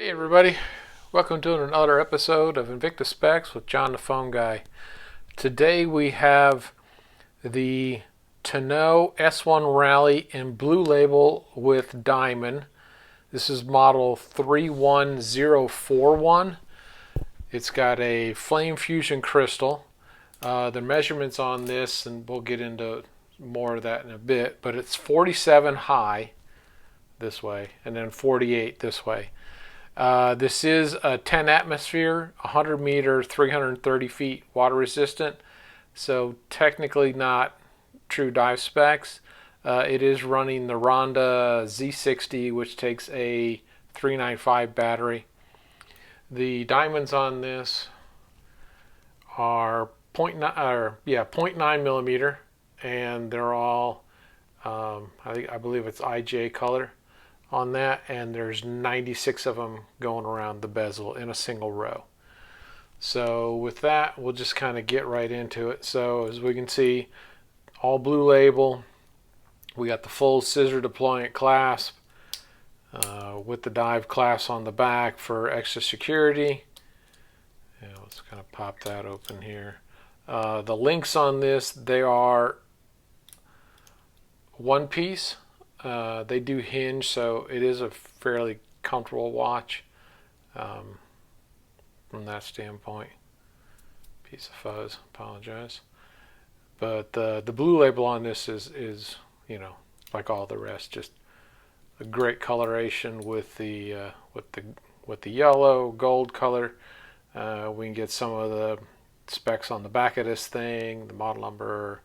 Hey everybody, welcome to another episode of Invicta Specs with John the Phone Guy. Today we have the Tonneau S1 Rally in blue label with diamond. This is model 31041. It's got a flame fusion crystal. The measurements on this, and we'll get into more of that in a bit, but it's 47 high this way and then 48 this way. This is a 10 atmosphere, 100 meter, 330 feet water resistant, so technically not true dive specs. It is running the Ronda Z60, which takes a 395 battery. The diamonds on this are 0.9 millimeter, and they're all I believe it's IJ color on that, and there's 96 of them going around the bezel in a single row. So with that, we'll just kind of get right into it. So as we can see, all blue label. We got the full scissor deployant clasp with the dive clasp on the back for extra security. Yeah, let's kind of pop that open here. The links on this, they are one piece. They do hinge, so it is a fairly comfortable watch from that standpoint. Piece of fuzz, apologize. But the blue label on this is you know, like all the rest, just a great coloration with the yellow gold color. We can get some of the specs on the back of this thing, the model number,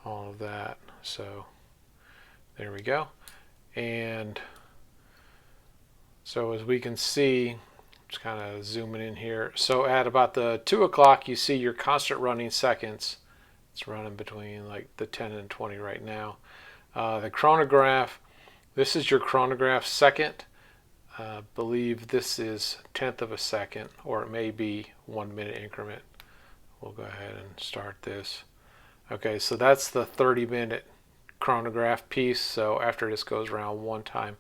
all of that. So there we go. And so as we can see, just kind of zooming in here, so at about the 2 o'clock you see your constant running seconds. It's running between like the 10 and 20 right now. The chronograph, this is your chronograph second. Believe this is 1/10 of a second, or it may be 1 minute increment. We'll go ahead and start this. Okay, so that's the 30-minute chronograph piece. So after this goes around one time,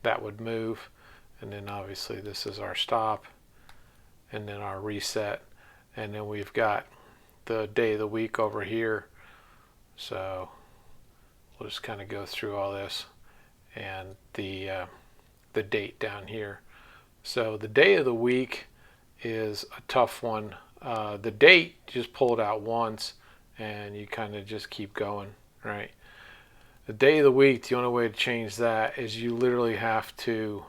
that would move. And then obviously this is our stop, and then our reset. And then we've got the day of the week over here. So we'll just kind of go through all this, and the date down here. So the day of the week is a tough one. The date, just pull it out once, and you kind of just keep going, right? The day of the week, the only way to change that is you literally have to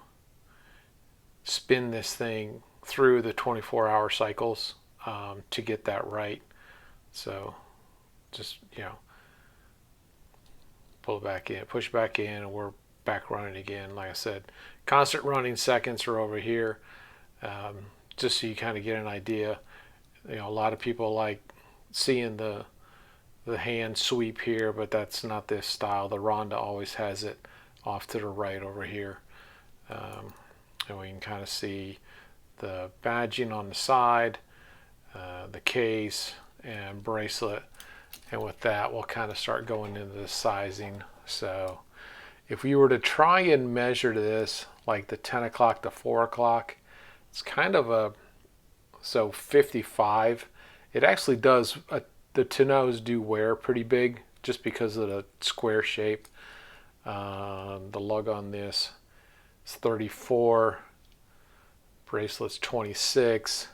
spin this thing through the 24-hour cycles to get that right. So just, you know, pull it back in, push back in, and we're back running again. Like I said, constant running seconds are over here, just so you kind of get an idea. You know, a lot of people like seeing the hand sweep here, but that's not this style. The Ronda always has it off to the right over here. And we can kind of see the badging on the side, the case and bracelet. And with that, we'll kind of start going into the sizing. So if we were to try and measure this, like the 10 o'clock to 4 o'clock, it's kind of a, so 55. It actually does, the Tonneaus do wear pretty big just because of the square shape. The lug on this is 34, bracelet's 26,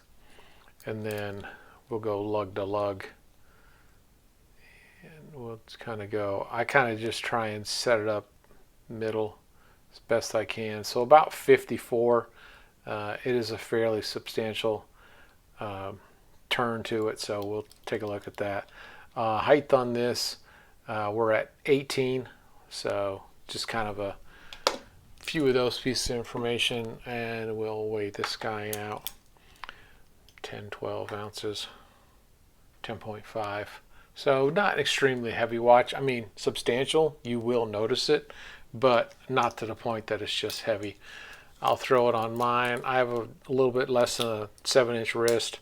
and then we'll go lug to lug. And we'll just kind of go, I kind of just try and set it up middle as best I can. So about 54. It is a fairly substantial turn to it, so we'll take a look at that. Height on this, we're at 18, so just kind of a few of those pieces of information, and we'll weigh this guy out. 10-12 ounces, 10.5. So not extremely heavy watch. I mean, substantial, you will notice it, but not to the point that it's just heavy. I'll throw it on mine. I have a little bit less than a 7-inch wrist.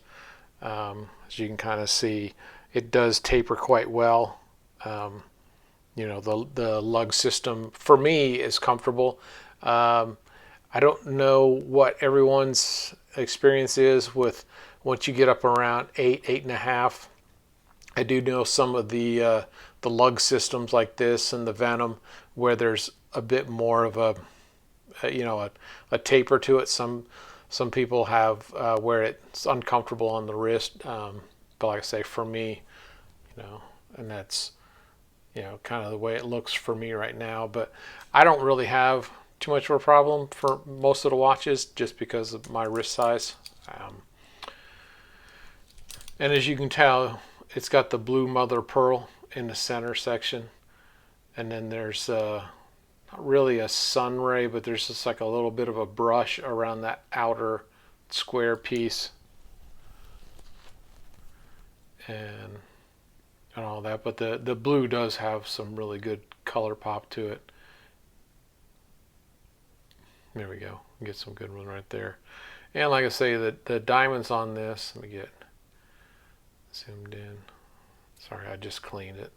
As you can kind of see, it does taper quite well. you know, the lug system for me is comfortable. I don't know what everyone's experience is with once you get up around 8.5. I do know some of the lug systems like this and the Venom where there's a bit more of a a taper to it. Some people have where it's uncomfortable on the wrist, but like I say, for me, and that's kind of the way it looks for me right now. But I don't really have too much of a problem for most of the watches just because of my wrist size. And as you can tell, it's got the blue mother of pearl in the center section, and then there's not really a sun ray, but there's just like a little bit of a brush around that outer square piece and all that. But the blue does have some really good color pop to it. There we go. Get some good one right there. And like I say, the diamonds on this, let me get zoomed in. Sorry, I just cleaned it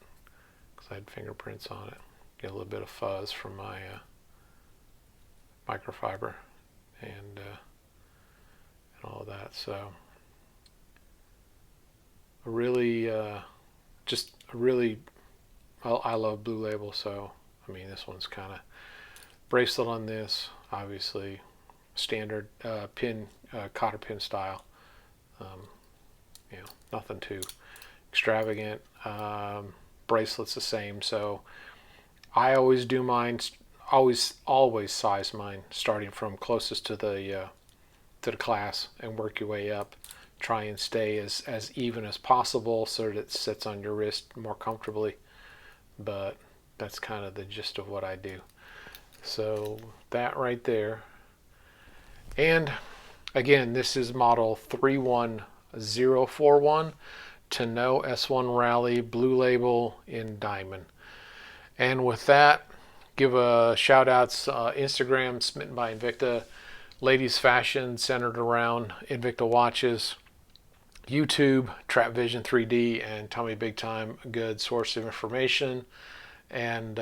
because I had fingerprints on it. Get a little bit of fuzz from my microfiber and all of that. So I love Blue Label. So I mean, this one's kind of bracelet on this, obviously standard pin, cotter pin style. Nothing too extravagant. Bracelet's the same. So I always do mine. Always size mine starting from closest to the class and work your way up. Try and stay as even as possible so that it sits on your wrist more comfortably. But that's kind of the gist of what I do. So that right there. And again, this is model 31041 Tonneau S1 Rally Blue Label in diamond. And with that, give a shout outs Instagram, Smitten by Invicta, ladies fashion centered around Invicta watches, YouTube, Trap Vision 3D, and Tommy Big Time, a good source of information, and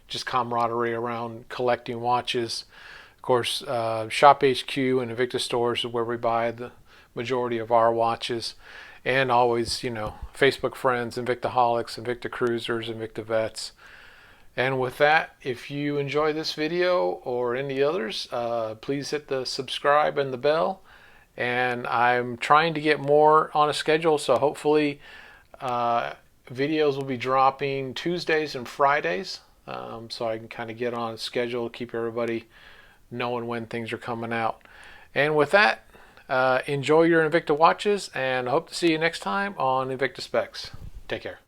just camaraderie around collecting watches. Of course, Shop HQ and Invicta stores is where we buy the majority of our watches. And always, Facebook friends, Invictaholics, Invictacruisers, InvictaVets. And with that, if you enjoy this video or any others, please hit the subscribe and the bell. And I'm trying to get more on a schedule, so hopefully videos will be dropping Tuesdays and Fridays, so I can kind of get on a schedule, keep everybody knowing when things are coming out. And with that, enjoy your Invicta watches, and I hope to see you next time on Invicta Specs. Take care.